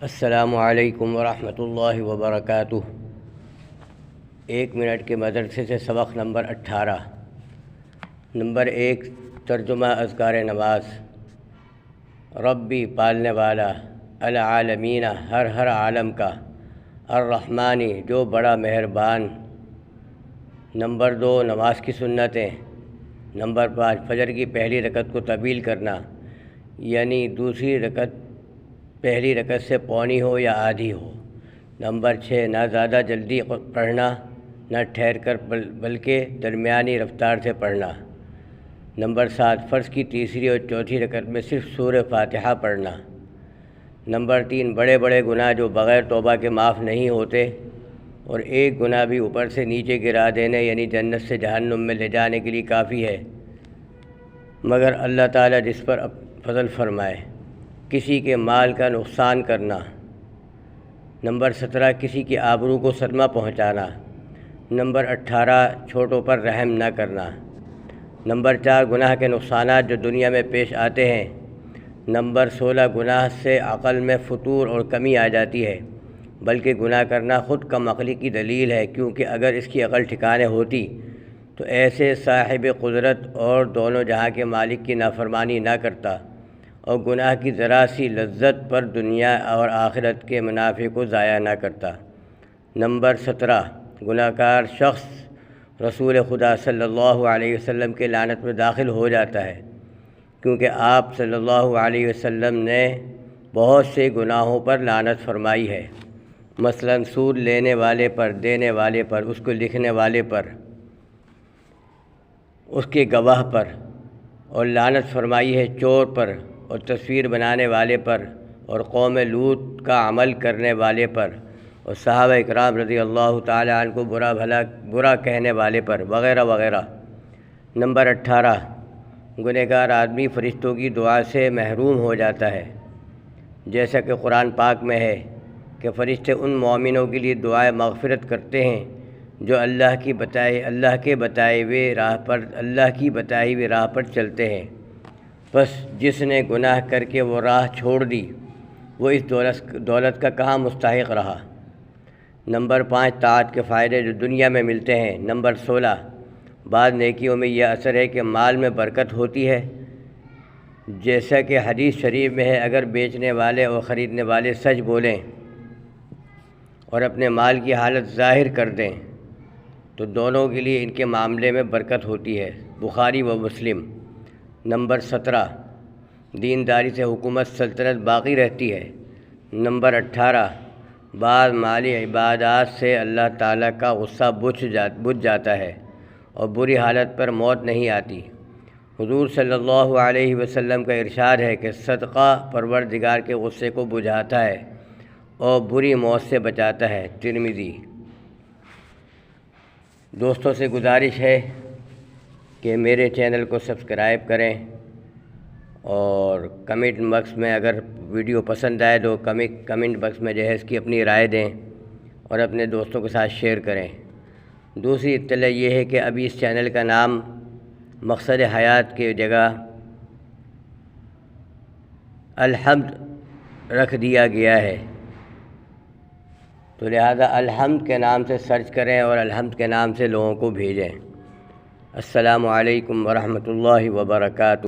السلام علیکم ورحمۃ اللہ وبرکاتہ۔ 1 منٹ کے مدرسے سے سبق نمبر 18۔ نمبر 1، ترجمہ اذکار نماز۔ ربی پالنے والا، العالمین ہر عالم کا، الرحمانی جو بڑا مہربان۔ نمبر 2، نماز کی سنتیں۔ نمبر 5، فجر کی پہلی رکعت کو طویل کرنا، یعنی دوسری رکعت پہلی رکعت سے پونی ہو یا آدھی ہو۔ نمبر 6، نہ زیادہ جلدی پڑھنا نہ ٹھہر کر بلکہ درمیانی رفتار سے پڑھنا۔ نمبر 7، فرض کی تیسری اور چوتھی رکعت میں صرف سورہ فاتحہ پڑھنا۔ نمبر 3، بڑے بڑے گناہ جو بغیر توبہ کے معاف نہیں ہوتے، اور ایک گناہ بھی اوپر سے نیچے گرا دینے یعنی جنت سے جہنم میں لے جانے کے لیے کافی ہے، مگر اللہ تعالیٰ جس پر فضل فرمائے۔ کسی کے مال کا نقصان کرنا۔ نمبر 17، کسی کی آبرو کو صدمہ پہنچانا۔ نمبر 18، چھوٹوں پر رحم نہ کرنا۔ نمبر 4، گناہ کے نقصانات جو دنیا میں پیش آتے ہیں۔ نمبر 16، گناہ سے عقل میں فتور اور کمی آ جاتی ہے، بلکہ گناہ کرنا خود کم عقلی کی دلیل ہے، کیونکہ اگر اس کی عقل ٹھکانے ہوتی تو ایسے صاحب قدرت اور دونوں جہاں کے مالک کی نافرمانی نہ کرتا، اور گناہ کی ذرا سی لذت پر دنیا اور آخرت کے منافع کو ضائع نہ کرتا۔ نمبر 17، گناہ کار شخص رسول خدا صلی اللہ علیہ وسلم کے لعنت میں داخل ہو جاتا ہے، کیونکہ آپ صلی اللہ علیہ وسلم نے بہت سے گناہوں پر لعنت فرمائی ہے، مثلا سود لینے والے پر، دینے والے پر، اس کو لکھنے والے پر، اس کے گواہ پر، اور لعنت فرمائی ہے چور پر اور تصویر بنانے والے پر، اور قوم لوط کا عمل کرنے والے پر، اور صحابہ اکرام رضی اللہ تعالیٰ عنہ کو برا کہنے والے پر، وغیرہ وغیرہ۔ نمبر 18، گنہگار آدمی فرشتوں کی دعا سے محروم ہو جاتا ہے، جیسا کہ قرآن پاک میں ہے کہ فرشتے ان مومنوں کے لیے دعائے مغفرت کرتے ہیں جو اللہ کی بتائی ہوئی راہ پر چلتے ہیں۔ بس جس نے گناہ کر کے وہ راہ چھوڑ دی، وہ اس دولت کا کہاں مستحق رہا۔ نمبر 5، طاعت کے فائدے جو دنیا میں ملتے ہیں۔ نمبر 16، بعض نیکیوں میں یہ اثر ہے کہ مال میں برکت ہوتی ہے، جیسا کہ حدیث شریف میں ہے، اگر بیچنے والے اور خریدنے والے سچ بولیں اور اپنے مال کی حالت ظاہر کر دیں تو دونوں کے لیے ان کے معاملے میں برکت ہوتی ہے، بخاری و مسلم۔ نمبر 17، دینداری سے حکومت سلطنت باقی رہتی ہے۔ نمبر 18، بعض مالی عبادات سے اللہ تعالیٰ کا غصہ بجھ جاتا ہے اور بری حالت پر موت نہیں آتی۔ حضور صلی اللہ علیہ وسلم کا ارشاد ہے کہ صدقہ پروردگار کے غصے کو بجھاتا ہے اور بری موت سے بچاتا ہے، ترمذی۔ دوستوں سے گزارش ہے کہ میرے چینل کو سبسکرائب کریں، اور کمنٹ باکس میں اگر ویڈیو پسند آئے تو کمنٹ باکس میں جو ہے اس کی اپنی رائے دیں اور اپنے دوستوں کے ساتھ شیئر کریں۔ دوسری اطلاع یہ ہے کہ ابھی اس چینل کا نام مقصد حیات کی جگہ الحمد رکھ دیا گیا ہے، تو لہذا الحمد کے نام سے سرچ کریں اور الحمد کے نام سے لوگوں کو بھیجیں۔ السلام علیکم ورحمۃ اللہ وبرکاتہ۔